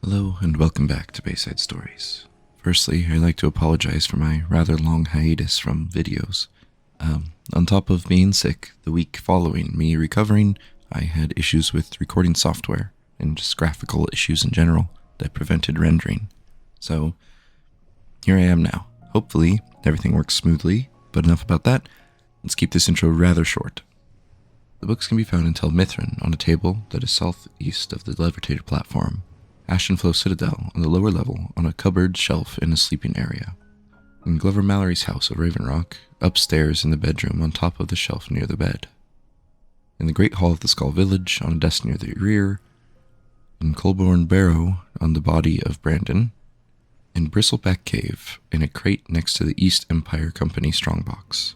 Hello and welcome back to Bayside Stories. Firstly, I'd like to apologize for my rather long hiatus from videos. On top of being sick, the week following me recovering, I had issues with recording software and just graphical issues in general that prevented rendering. So, here I am now. Hopefully, everything works smoothly, but enough about that. Let's keep this intro rather short. The books can be found in Tel Mithrin on a table that is southeast of the levitated platform. Ashenflow Citadel on the lower level on a cupboard shelf in a sleeping area. In Glover Mallory's house of Raven Rock, upstairs in the bedroom on top of the shelf near the bed. In the Great Hall of the Skull Village on a desk near the rear. In Colborne Barrow on the body of Brandon. In Bristleback Cave in a crate next to the East Empire Company strongbox.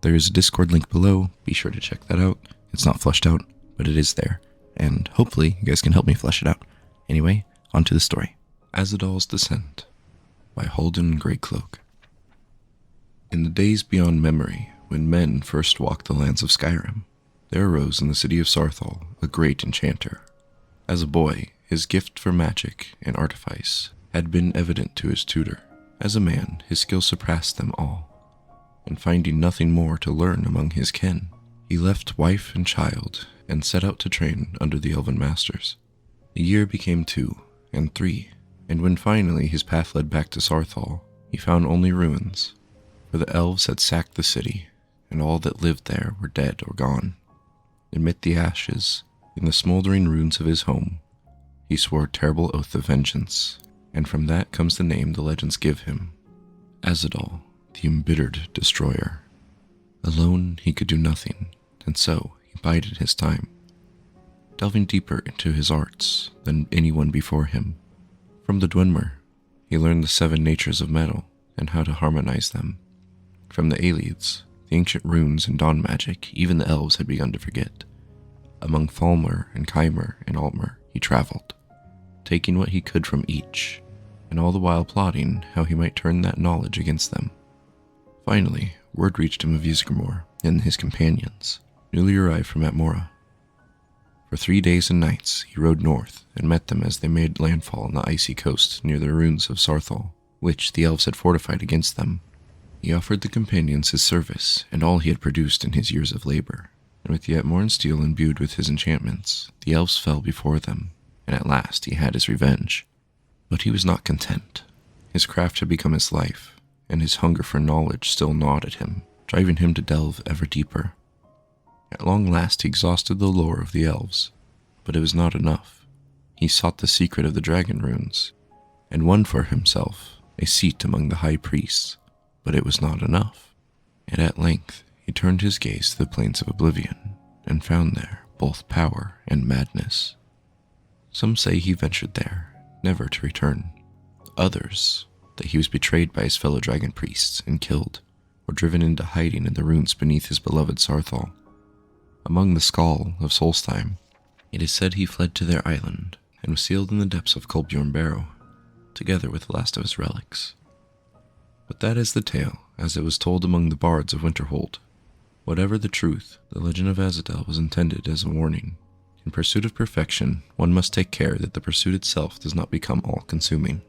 There is a Discord link below, be sure to check that out. It's not fleshed out, but it is there, and hopefully you guys can help me flesh it out. Anyway, on to the story. Ahzidal's Descent by Holden Greycloak. In the days beyond memory, when men first walked the lands of Skyrim, there arose in the city of Sarthal a great enchanter. As a boy, his gift for magic and artifice had been evident to his tutor. As a man, his skill surpassed them all, and finding nothing more to learn among his kin, he left wife and child and set out to train under the elven masters. The year became 2 and 3, and when finally his path led back to Sarthal, he found only ruins, for the elves had sacked the city, and all that lived there were dead or gone. Amid the ashes, in the smoldering ruins of his home, he swore a terrible oath of vengeance, and from that comes the name the legends give him, Ahzidal, the embittered destroyer. Alone he could do nothing, and so he bided his time, delving deeper into his arts than anyone before him. From the Dwemer, he learned the 7 natures of metal and how to harmonize them. From the Aelids, the ancient runes and dawn magic even the elves had begun to forget. Among Falmer and Keimer and Altmer he traveled, taking what he could from each, and all the while plotting how he might turn that knowledge against them. Finally, word reached him of Ysgramor and his companions, newly arrived from Atmora. For 3 days and nights he rode north and met them as they made landfall on the icy coast near the ruins of Sarthal, which the elves had fortified against them. He offered the companions his service and all he had produced in his years of labor, and with the Atmoran steel imbued with his enchantments, the elves fell before them, and at last he had his revenge. But he was not content. His craft had become his life, and his hunger for knowledge still gnawed at him, driving him to delve ever deeper. At long last he exhausted the lore of the elves, but it was not enough. He sought the secret of the dragon runes, and won for himself a seat among the high priests, but it was not enough. And at length he turned his gaze to the plains of oblivion, and found there both power and madness. Some say he ventured there, never to return. Others, that he was betrayed by his fellow dragon priests and killed, or driven into hiding in the ruins beneath his beloved Sarthal. Among the Skald of Solstheim, it is said he fled to their island and was sealed in the depths of Colborne Barrow, together with the last of his relics. But that is the tale, as it was told among the bards of Winterhold. Whatever the truth, the legend of Ahzidal was intended as a warning. In pursuit of perfection, one must take care that the pursuit itself does not become all-consuming.